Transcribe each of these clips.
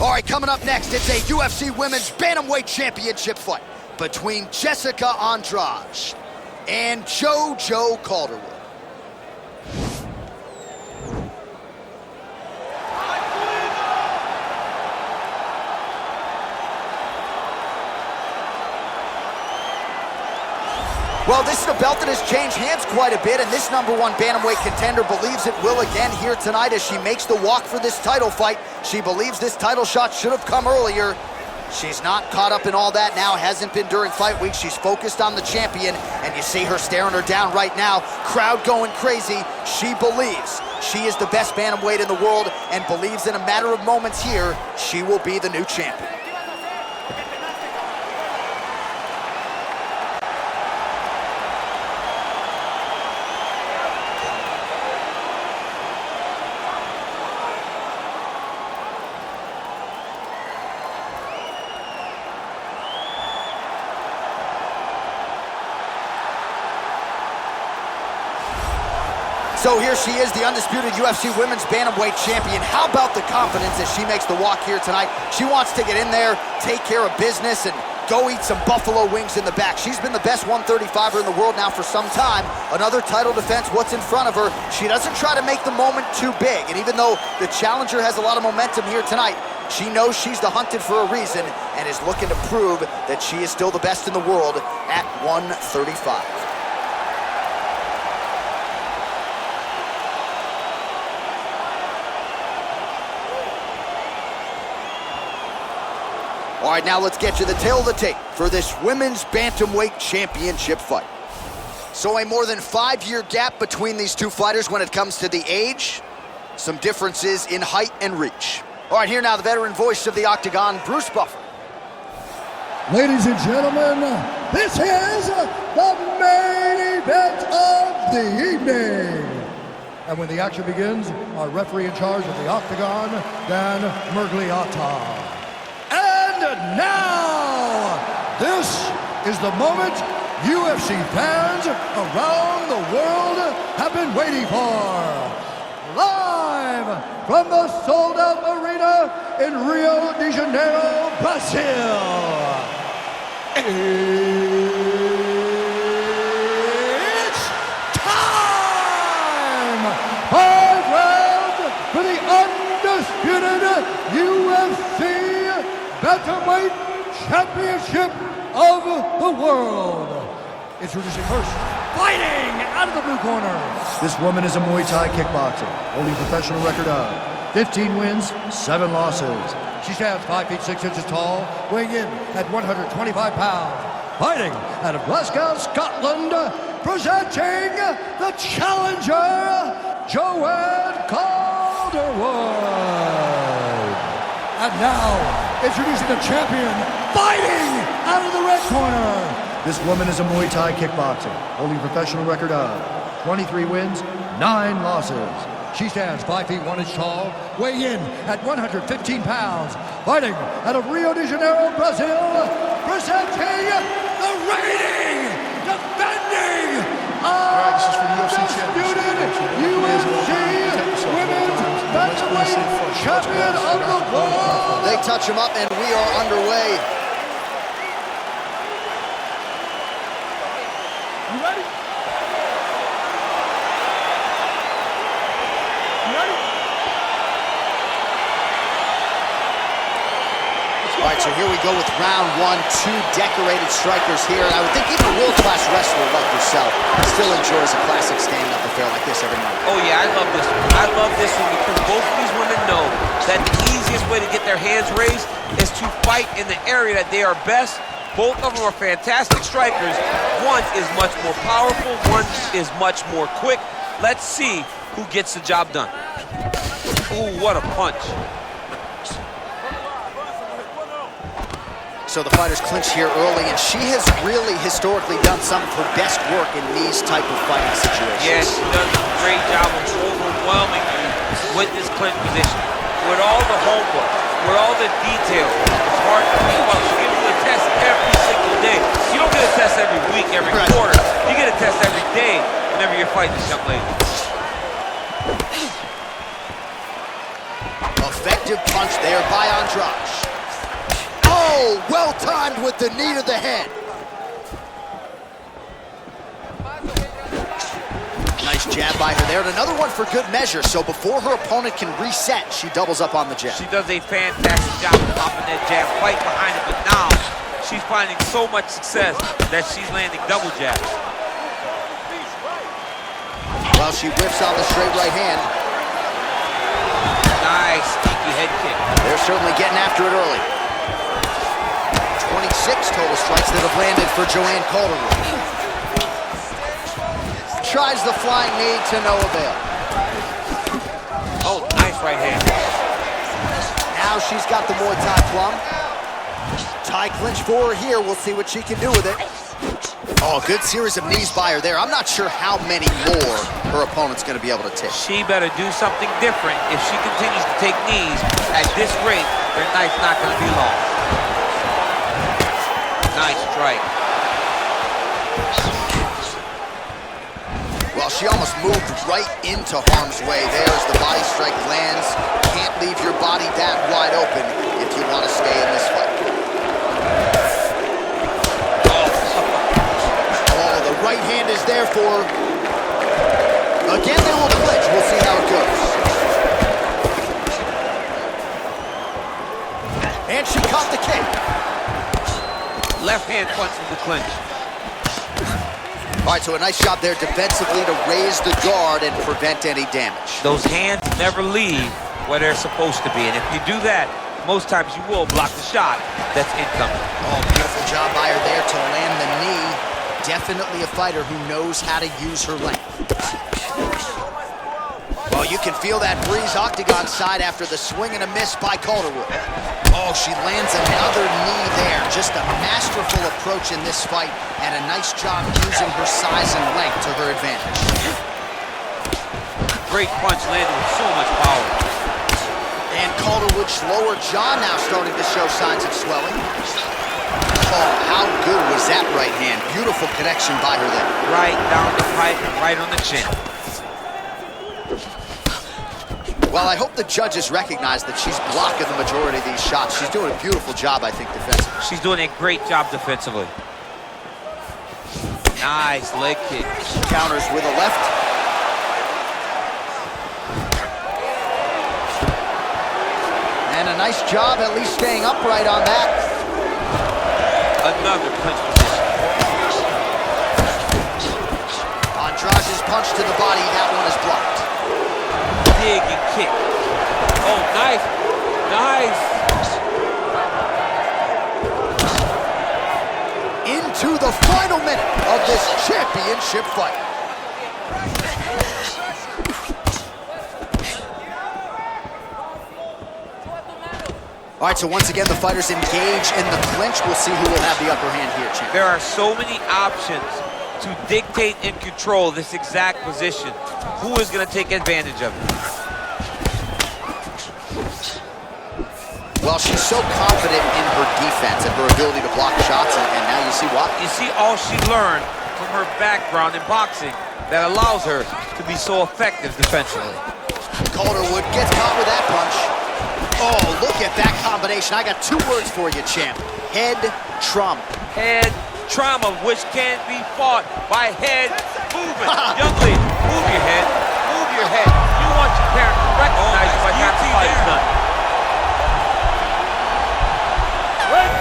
All right, coming up next, it's a UFC Women's Bantamweight Championship fight between Jessieca Andrade and JoJo Calderwood. Well, this is a belt that has changed hands quite a bit, and this #1 bantamweight contender believes it will again here tonight as she makes the walk for this title fight. She believes this title shot should have come earlier. She's not caught up in all that now, hasn't been during fight week. She's focused on the champion, and you see her staring her down right now. Crowd going crazy. She believes she is the best bantamweight in the world and believes in a matter of moments here, she will be the new champion. So here she is, the undisputed UFC Women's Bantamweight Champion. How about the confidence as she makes the walk here tonight? She wants to get in there, take care of business, and go eat some buffalo wings in the back. She's been the best 135er in the world now for some time. Another title defense, what's in front of her. She doesn't try to make the moment too big. And even though the challenger has a lot of momentum here tonight, she knows she's the hunted for a reason and is looking to prove that she is still the best in the world at 135. All right, now let's get you the tail of the tape for this Women's Bantamweight Championship fight. So a more than 5-year gap between these two fighters when it comes to the age, some differences in height and reach. All right, here now the veteran voice of the Octagon, Bruce Buffer. Ladies and gentlemen, this is the main event of the evening. And when the action begins, our referee in charge of the Octagon, Dan Mergliata. And now, this is the moment UFC fans around the world have been waiting for. Live from the sold-out arena in Rio de Janeiro, Brazil. It's time! 5 rounds for the undisputed UFC Bantamweight Championship of the world. Introducing first, fighting out of the blue corner. This woman is a Muay Thai kickboxer, holding professional record of 15 wins, 7 losses. She stands 5 feet 6 inches tall, weighing in at 125 pounds. Fighting out of Glasgow, Scotland, presenting the challenger, Joanne Calderwood. And now, introducing the champion, fighting out of the red corner. This woman is a Muay Thai kickboxer, holding professional record of 23 wins, 9 losses. She stands 5 feet 1 inch tall, weighing in at 115 pounds. Fighting out of Rio de Janeiro, Brazil, presenting the reigning, defending, undisputed UFC Women's Bantamweight Champion of the world. They touch him up and we are underway. You ready? You ready? All right, so here we go with round 1. 2 decorated strikers here. And I would think even a world-class wrestler like yourself still enjoys a classic stand-up affair like this every night. Oh yeah, I love this one. I love this one because both of these women know that the easiest way to get their hands raised is to fight in the area that they are best. Both of them are fantastic strikers. One is much more powerful, one is much more quick. Let's see who gets the job done. Ooh, what a punch. So the fighters clinch here early, and she has really historically done some of her best work in these type of fighting situations. Yes, she does a great job of overwhelming you with this clinch position. With all the homework, with all the details, it's hard to think about. She gives you a test every single day. You don't get a test every week, every quarter. You get a test every day whenever you're fighting this young lady. Effective effective punch there by Andrade. Oh, well timed with the knee to the head. Nice jab by her there, and another one for good measure. So before her opponent can reset, she doubles up on the jab. She does a fantastic job of popping that jab right behind it, but now she's finding so much success that she's landing double jabs. Well, she whiffs on the straight right hand. Nice sneaky head kick. They're certainly getting after it early. 26 total strikes that have landed for Joanne Calderwood. Tries the flying knee to no avail. Oh, nice right hand. Now she's got the Muay Thai plum. Tie clinch for her here. We'll see what she can do with it. Oh, good series of knees by her there. I'm not sure how many more her opponent's going to be able to take. She better do something different. If she continues to take knees at this rate, her knife's not going to be long. Nice strike. Well, she almost moved right into harm's way there as the body strike lands. Can't leave your body that wide open if you want to stay in this fight. Oh, the right hand is there for her. Again, they will clinch. We'll see how it goes. And she caught the kick. Left hand punch in the clinch. All right, so a nice job there defensively to raise the guard and prevent any damage. Those hands never leave where they're supposed to be, and if you do that, most times you will block the shot that's incoming. Oh, beautiful job by her there to land the knee. Definitely a fighter who knows how to use her length. Well, you can feel that breeze octagon side after the swing and a miss by Calderwood. Oh, she lands another knee there. Just a masterful approach in this fight, and a nice job using her size and length to her advantage. Great punch landed with so much power. And Calderwood's lower jaw now starting to show signs of swelling. Oh, how good was that right hand? Beautiful connection by her there. Right down the pipe and right on the chin. Well, I hope the judges recognize that she's blocking the majority of these shots. She's doing a beautiful job, I think, defensively. She's doing a great job defensively. Nice leg kick. Counters with a left. And a nice job at least staying upright on that. Another clinch position. Andrade's punch to the body, that one is blocked. Dig and kick. Oh, nice. Nice. Into the final minute of this championship fight. All right, so once again, the fighters engage in the clinch. We'll see who will have the upper hand here, champ. There are so many options to dictate and control this exact position. Who is going to take advantage of it? Well, she's so confident in her defense and her ability to block shots, and now you see why. You see all she learned from her background in boxing that allows her to be so effective defensively. Calderwood gets caught with that punch. Oh, look at that combination. I got two words for you, champ. Head trauma. Head trauma, which can be fought by head movement. Young lady, move your head. Move your head. You want your parent to recognize you by the time the fight is done.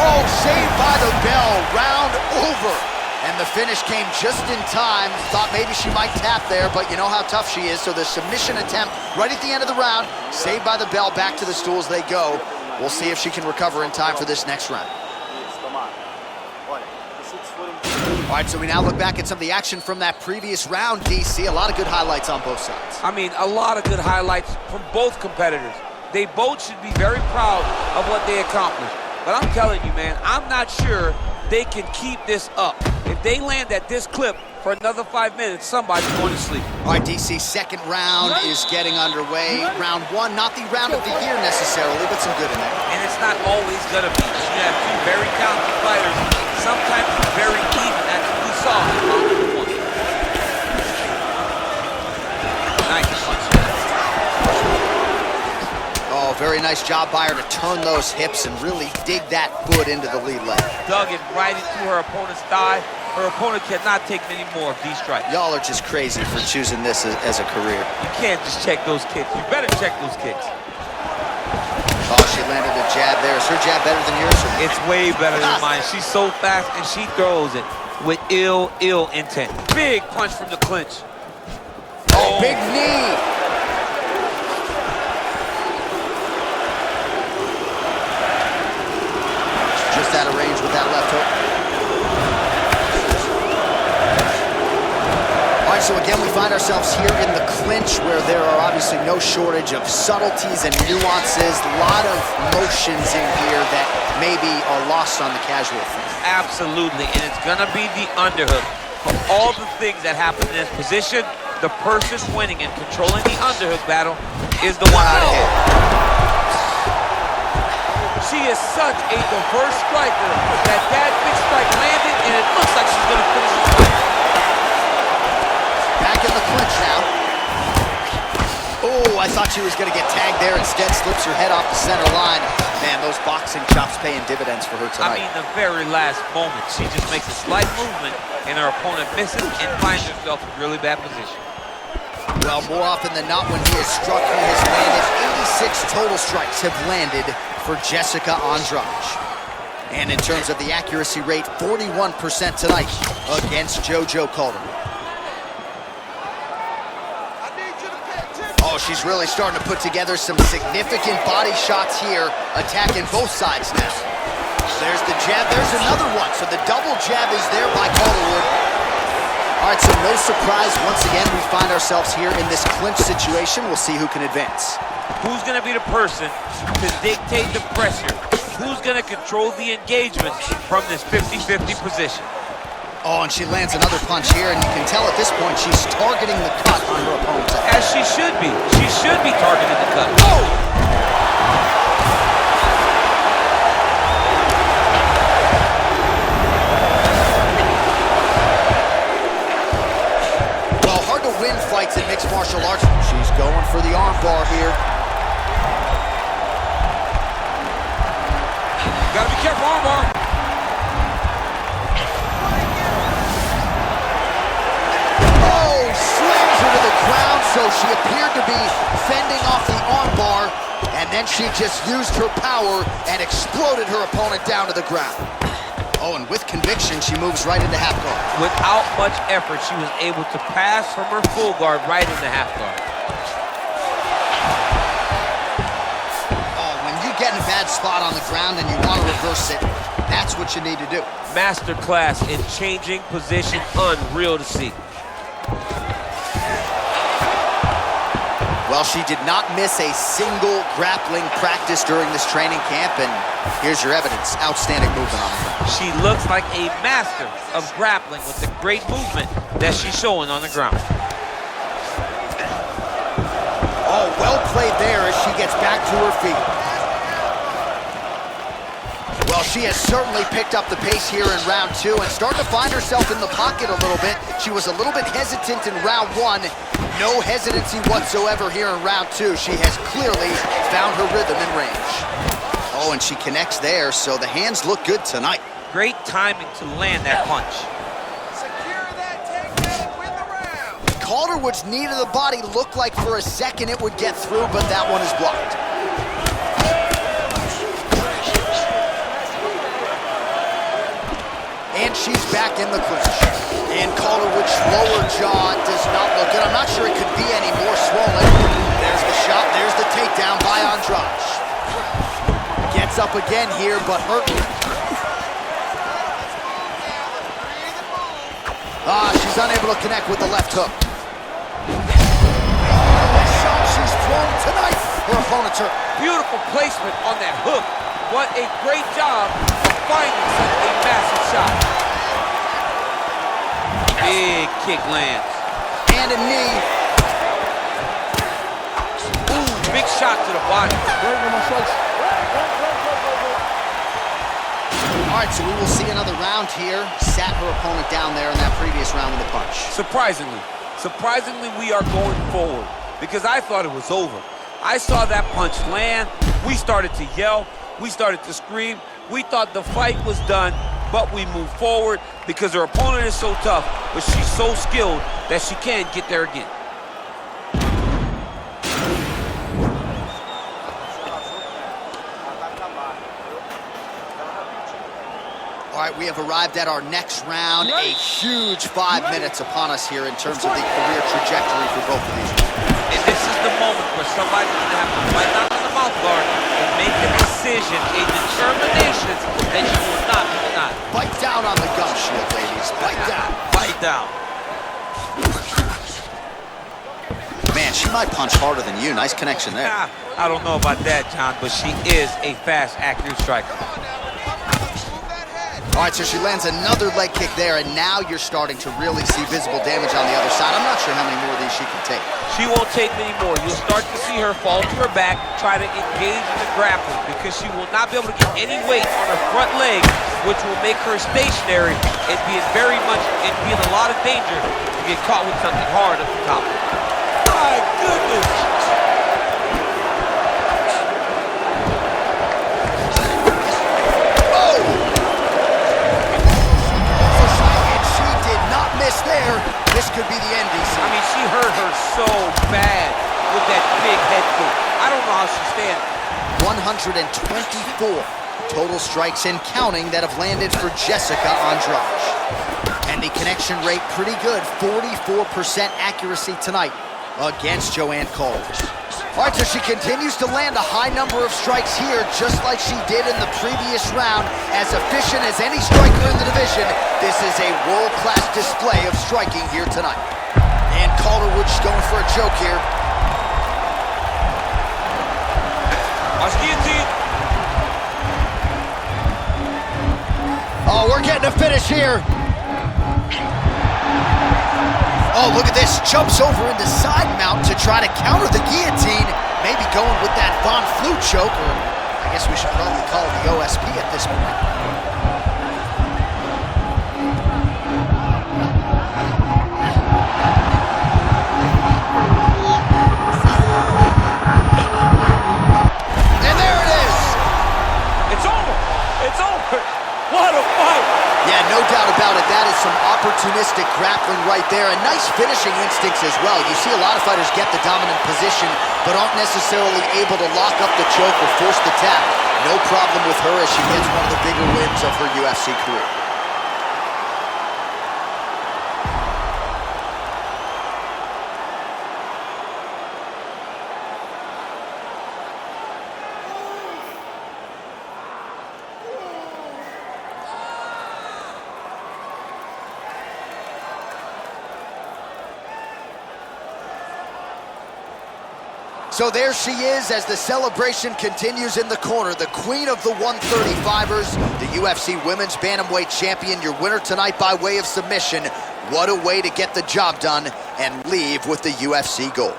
Oh, saved by the bell. Round over. And the finish came just in time. Thought maybe she might tap there, but you know how tough she is. So the submission attempt right at the end of the round, saved by the bell, back to the stools they go. We'll see if she can recover in time for this next round. All right, so we now look back at some of the action from that previous round, DC. A lot of good highlights on both sides. I mean, a lot of good highlights from both competitors. They both should be very proud of what they accomplished. But I'm telling you, man, I'm not sure they can keep this up. If they land at this clip for another 5 minutes, somebody's going to sleep. All right, DC, second round is getting underway. Round one, not the round of the year necessarily, but some good in there. And it's not always going to be. You have two very talented fighters. Sometimes it's very even. That's what we saw in round number one. Nice punch. Oh, very nice job by her to turn those hips and really dig that foot into the lead leg. Dug it right into her opponent's thigh. Her opponent cannot take many more of these strikes. Y'all are just crazy for choosing this as a career. You can't just check those kicks. You better check those kicks. Oh, she landed a jab there. Is her jab better than yours? It's way better than mine. She's so fast, and she throws it with ill intent. Big punch from the clinch. Oh, big knee. Just out of range with that left hook. All right, so again, we find ourselves here in the clinch where there are obviously no shortage of subtleties and nuances. A lot of motions in here that maybe are lost on the casual fan. Absolutely, and it's gonna be the underhook. For all the things that happen in this position, the person winning and controlling the underhook battle is the one out ahead. She is such a diverse striker that big strike landed, and it looks like she's gonna finish this fight. Back in the clinch now. Oh, I thought she was going to get tagged there. Instead, slips her head off the center line. Man, those boxing chops paying dividends for her tonight. I mean, the very last moment, she just makes a slight movement, and her opponent misses and finds herself in a really bad position. Well, more often than not, when he has struck, he has landed. 86 total strikes have landed for Jessieca Andrade. And in terms of the accuracy rate, 41% tonight against JoJo Calderwood. Oh, she's really starting to put together some significant body shots here, attacking both sides now. There's the jab, there's another one. So the double jab is there by Calderwood. All right, so no surprise, once again, we find ourselves here in this clinch situation. We'll see who can advance. Who's gonna be the person to dictate the pressure? Who's gonna control the engagement from this 50-50 position? Oh, and she lands another punch here, and you can tell at this point she's targeting the cut on her opponent's head. As she should be. She should be targeting the cut. Oh! Well, hard to win fights in mixed martial arts. She's going for the arm bar here. Gotta be careful, arm bar. So she appeared to be fending off the armbar, and then she just used her power and exploded her opponent down to the ground. Oh, and with conviction, she moves right into half guard. Without much effort, she was able to pass from her full guard right into half guard. Oh, when you get in a bad spot on the ground and you want to reverse it, that's what you need to do. Masterclass in changing position, unreal to see. Well, she did not miss a single grappling practice during this training camp, and here's your evidence. Outstanding movement on the ground. She looks like a master of grappling with the great movement that she's showing on the ground. Oh, well played there as she gets back to her feet. Well, she has certainly picked up the pace here in round two and starting to find herself in the pocket a little bit. She was a little bit hesitant in round one. No hesitancy whatsoever here in round two. She has clearly found her rhythm and range. Oh, and she connects there, so the hands look good tonight. Great timing to land that punch. Secure that takedown and win the round. Calderwood's knee to the body looked like for a second it would get through, but that one is blocked. And she's back in the clinch. And Calderwood's lower jaw does not look good. I'm not sure it could be any more swollen. There's the shot, there's the takedown by Andrade. Gets up again here, but hurt. She's unable to connect with the left hook. The shot she's thrown tonight. Her opponent's hurt. Beautiful placement on that hook. What a great job of finding such a massive shot. Big kick lands. And a knee. Ooh, big shot to the body. All right, so we will see another round here. Sat her opponent down there in that previous round with a punch. Surprisingly, we are going forward because I thought it was over. I saw that punch land, We started to yell, we started to scream. We thought the fight was done, but we moved forward because her opponent is so tough, but she's so skilled that she can get there again. All right, we have arrived at our next round. A huge 5 minutes upon us here in terms of the career trajectory for both of these. And this is the moment where somebody's going to have to fight out in the mouth guard and make a decision, a determination that she will not be denied. Bite down on the gum shield, ladies. Bite down. Bite down. Man, she might punch harder than you. Nice connection there. I don't know about that, John, but she is a fast, accurate striker. All right, so she lands another leg kick there, and now you're starting to really see visible damage on the other side. I'm not sure how many more of these she can take. She won't take many more. You'll start to see her fall to her back, try to engage in the grappling, because she will not be able to get any weight on her front leg, which will make her stationary and be in a lot of danger to get caught with something hard at the top. My goodness! There, this could be the end, DC. I mean, she hurt her so bad with that big head kick. I don't know how she stands. 124 total strikes and counting that have landed for Jessieca Andrade. And the connection rate pretty good, 44% accuracy tonight against Joanne Calderwood. All right, so she continues to land a high number of strikes here, just like she did in the previous round. As efficient as any striker in the division, this is a world-class display of striking here tonight. And Calderwood's going for a choke here. Oh, we're getting a finish here. Oh, look at this. Jumps over into side mount to try to counter the guillotine. Maybe going with that Von Flue choke, or I guess we should probably call it the OSP at this point. And there it is. It's over. It's over. What a fight. Yeah, no doubt about it. That is some opportunistic grappling right there, and nice finishing instincts as well. You see a lot of fighters get the dominant position, but aren't necessarily able to lock up the choke or force the tap. No problem with her as she gets one of the bigger wins of her UFC career. So there she is as the celebration continues in the corner. The queen of the 135ers, the UFC Women's Bantamweight Champion, your winner tonight by way of submission. What a way to get the job done and leave with the UFC gold.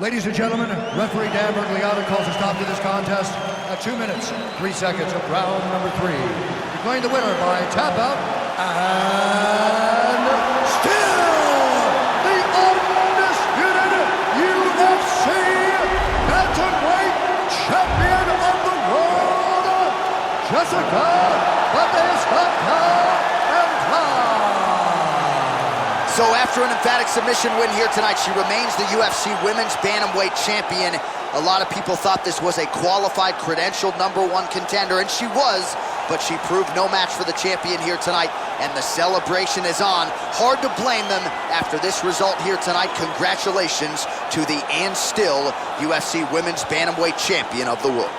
Ladies and gentlemen, referee Dan Bergliata calls a stop to this contest at 2 minutes, 3 seconds of round number 3. Declaring the winner by tap out, and still the undisputed UFC Bantamweight Champion of the world, Jessieca Andrade. So after an emphatic submission win here tonight, she remains the UFC Women's Bantamweight Champion. A lot of people thought this was a qualified, credentialed #1 contender, and she was, but she proved no match for the champion here tonight, and the celebration is on. Hard to blame them after this result here tonight. Congratulations to the and still UFC Women's Bantamweight Champion of the world.